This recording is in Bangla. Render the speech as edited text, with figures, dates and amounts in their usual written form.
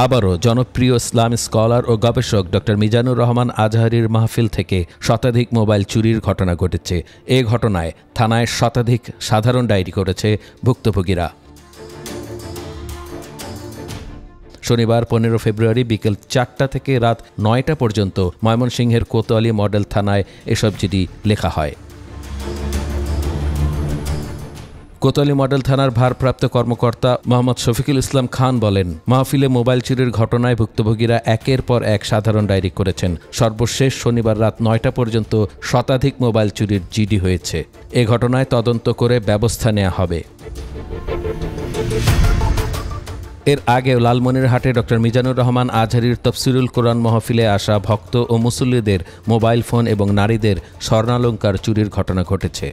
আবারও জনপ্রিয় ইসলামী স্কলার ও গবেষক ডক্টর মিজানুর রহমান আজহারীর মাহফিল থেকে শতাধিক মোবাইল চুরির ঘটনা ঘটেছে। এ ঘটনায় থানায় শতাধিক সাধারণ ডায়েরি করেছে ভুক্তভোগীরা। শনিবার 15 ফেব্রুয়ারি বিকেল 4টা থেকে রাত 9টা পর্যন্ত ময়মনসিংহের কোতোয়ালি মডেল থানায় এসব চিঠি লেখা হয়। কোতোয়ালি মডেল থানার ভারপ্রাপ্ত কর্মকর্তা মোহাম্মদ শফিকুল ইসলাম খান বলেন, মাহফিলে মোবাইল চুরির ঘটনায় ভুক্তভোগীরা একের পর এক সাধারণ ডায়েরি করেছেন। সর্বশেষ শনিবার রাত 9টা পর্যন্ত শতাধিক মোবাইল চুরির জিডি হয়েছে। এ ঘটনায় তদন্ত করে ব্যবস্থা নেওয়া হবে। এর আগেও লালমনিরহাটে ডক্টর মিজানুর রহমান আজহারীর তফসিরুল কোরআন মাহফিলে আসা ভক্ত ও মুসল্লিদের মোবাইল ফোন এবং নারীদের স্বর্ণালংকার চুরির ঘটনা ঘটেছে।